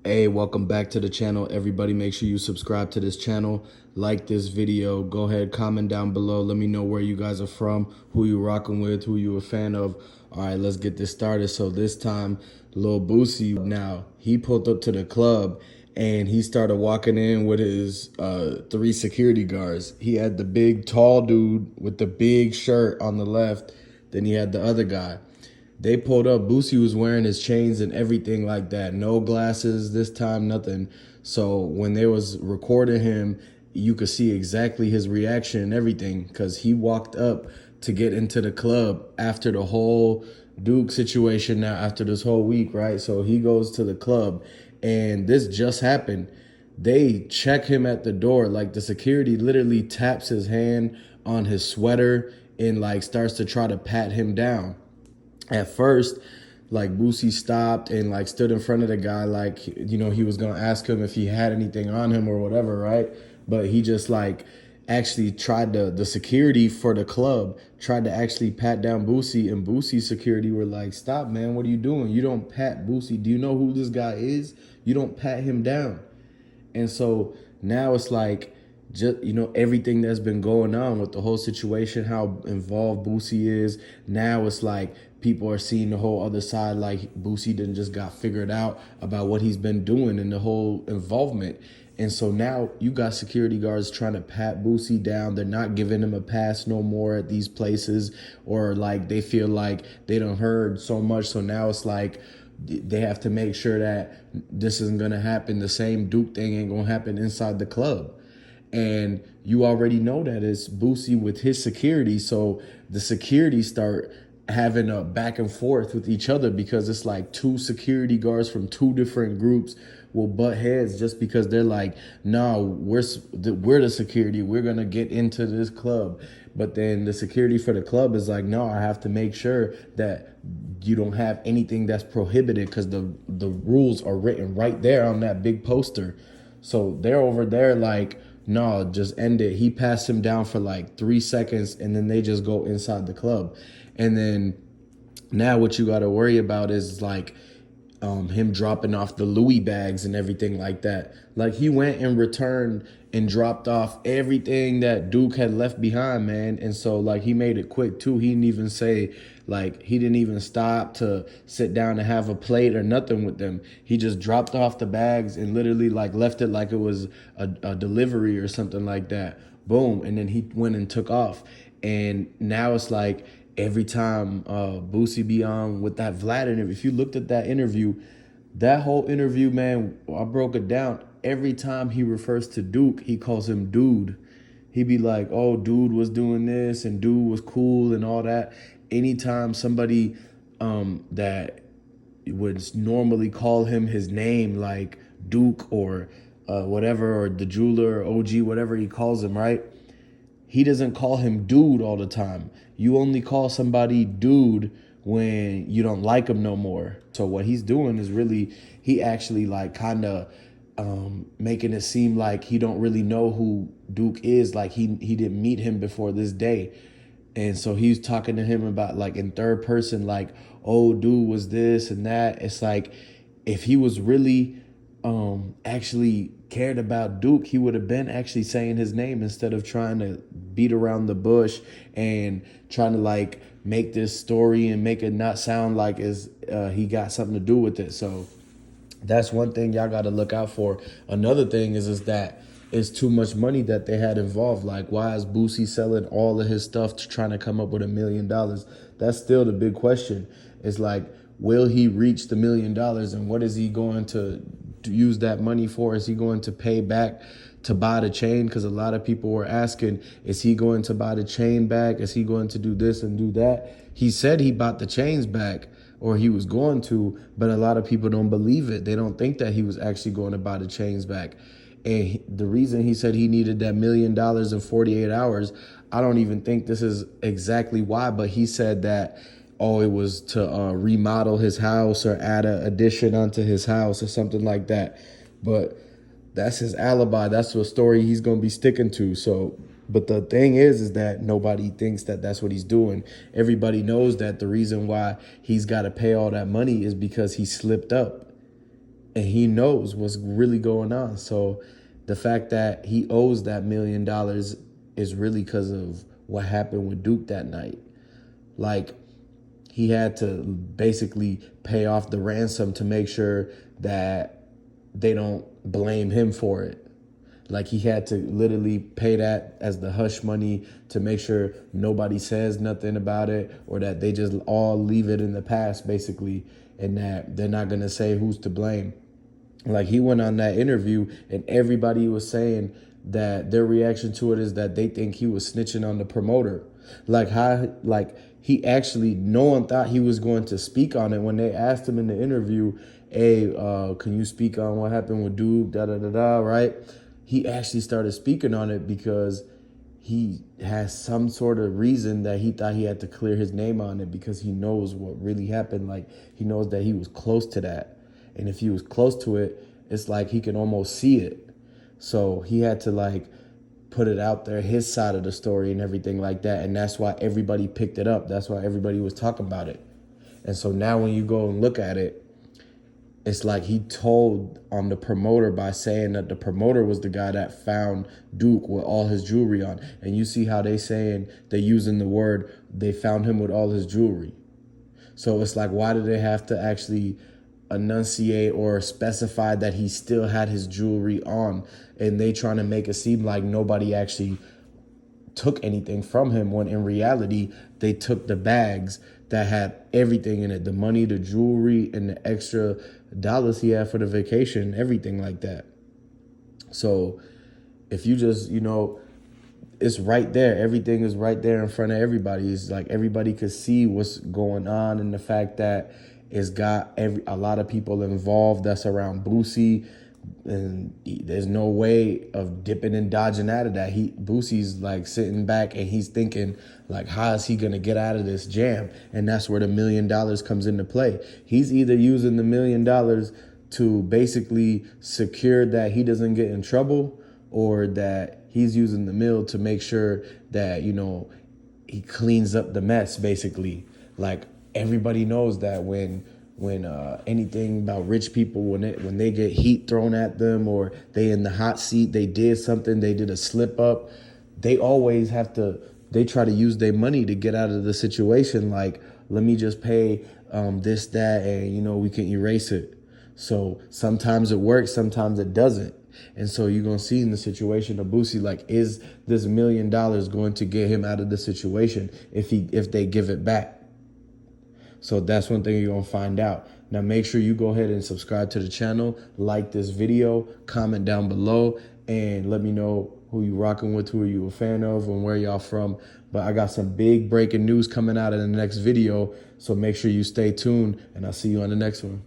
Hey, welcome back to the channel. Everybody, make sure you subscribe to this channel, like this video, go ahead, comment down below. Let me know where you guys are from, who you rocking with, who you a fan of. All right, let's get this started. So this time, Lil Boosie, now he pulled up to the club and he started walking in with his three security guards. He had the big tall dude with the big shirt on the left. Then he had the other guy. They pulled up. Boosie was wearing his chains and everything like that. No glasses this time, nothing. So when they was recording him, you could see exactly his reaction and everything because he walked up to get into the club after the whole Duke situation now, after this whole week, right? So he goes to the club and this just happened. They check him at the door. Like the security literally taps his hand on his sweater and like starts to try to pat him down. At first, like Boosie stopped and like stood in front of the guy, like, he was gonna ask him if he had anything on him or whatever, right? But he just like actually tried to, the security for the club tried to actually pat down Boosie, and Boosie's security were like, stop, man, what are you doing? You don't pat Boosie. Do you know who this guy is? You don't pat him down. And so now it's like, just everything that's been going on with the whole situation, how involved Boosie is. Now it's like people are seeing the whole other side, like Boosie didn't just got figured out about what he's been doing and the whole involvement. And so now you got security guards trying to pat Boosie down. They're not giving him a pass no more at these places, or like they feel like they done heard so much. So now it's like they have to make sure that this isn't going to happen. The same Duke thing ain't going to happen inside the club. And you already know that it's Boosie with his security. So the security start having a back and forth with each other because it's like two security guards from two different groups will butt heads just because they're like, no, we're the security. We're going to get into this club. But then the security for the club is like, no, I have to make sure that you don't have anything that's prohibited because the rules are written right there on that big poster. So they're over there like, no, just end it. He passed him down for like 3 seconds and then they just go inside the club. And then now what you got to worry about is like him dropping off the Louis bags and everything like that. Like he went and returned and dropped off everything that Duke had left behind, man. And so like he made it quick too. He didn't even say, like, he didn't even stop to sit down and have a plate or nothing with them. He just dropped off the bags and literally like left it like it was a delivery or something like that. Boom. And then he went and took off. And now it's like every time Boosie be on with that Vlad interview, if you looked at that whole interview, man, I broke it down. Every time he refers to Duke, he calls him dude. He be like, oh, dude was doing this and dude was cool and all that. Anytime somebody that would normally call him his name, like Duke or whatever, or the jeweler or OG, whatever he calls him, right? He doesn't call him dude all the time. You only call somebody dude when you don't like him no more. So what he's doing is really, he actually like kind of making it seem like he don't really know who Duke is. Like he didn't meet him before this day. And so he's talking to him about like in third person, like, oh, dude was this and that. It's like if he was really actually cared about Duke, he would have been actually saying his name instead of trying to beat around the bush and trying to like make this story and make it not sound like he got something to do with it. So that's one thing y'all got to look out for. Another thing is that it's too much money that they had involved. Like, why is Boosie selling all of his stuff to trying to come up with $1 million? That's still the big question. It's like, will he reach the $1 million, and what is he going to use that money for? Is he going to pay back to buy the chain? Because a lot of people were asking, is he going to buy the chain back? Is he going to do this and do that? He said he bought the chains back, or he was going to, but a lot of people don't believe it. They don't think that he was actually going to buy the chains back. And the reason he said he needed that $1 million in 48 hours, I don't even think this is exactly why, but he said that, oh, it was to remodel his house or add an addition onto his house or something like that. But that's his alibi. That's the story he's going to be sticking to. So, but the thing is that nobody thinks that that's what he's doing. Everybody knows that the reason why he's got to pay all that money is because he slipped up. and he knows what's really going on. So the fact that he owes that $1 million is really because of what happened with Duke that night. Like, he had to basically pay off the ransom to make sure that they don't blame him for it. Like, he had to literally pay that as the hush money to make sure nobody says nothing about it, or that they just all leave it in the past, basically, and that they're not going to say who's to blame. Like, he went on that interview and everybody was saying that their reaction to it is that they think he was snitching on the promoter. Like he actually, no one thought he was going to speak on it when they asked him in the interview, hey, can you speak on what happened with Duke, da-da-da-da, right? He actually started speaking on it because he has some sort of reason that he thought he had to clear his name on it, because he knows what really happened. Like, he knows that he was close to that. And if he was close to it, it's like he can almost see it. So he had to like put it out there, his side of the story and everything like that. And that's why everybody picked it up. That's why everybody was talking about it. And so now when you go and look at it, it's like he told on the promoter by saying that the promoter was the guy that found Duke with all his jewelry on. And you see how they're using the word, they found him with all his jewelry. So it's like, why do they have to actually enunciate or specify that he still had his jewelry on? And they trying to make it seem like nobody actually took anything from him, when in reality, they took the bags that had everything in it, the money, the jewelry, and the extra dollars he had for the vacation, everything like that. So if you just, it's right there. Everything is right there in front of everybody. It's like everybody could see what's going on, and the fact that it's got a lot of people involved that's around Boosie, and there's no way of dipping and dodging out of that. Boosie's like sitting back and he's thinking like, how is he gonna get out of this jam? And that's where the $1 million comes into play. He's either using the $1 million to basically secure that he doesn't get in trouble, or that he's using the mill to make sure that, he cleans up the mess, basically. Like, everybody knows that when anything about rich people, when they get heat thrown at them, or they in the hot seat, they did something, they did a slip up, they always they try to use their money to get out of the situation. Like, let me just pay this, that, and we can erase it. So sometimes it works, sometimes it doesn't. And so you're going to see in the situation of Boosie, like, is this $1 million going to get him out of the situation if they give it back? So that's one thing you're going to find out. Now, make sure you go ahead and subscribe to the channel, like this video, comment down below, and let me know who you rocking with, who are you a fan of, and where y'all from. But I got some big breaking news coming out in the next video, so make sure you stay tuned, and I'll see you on the next one.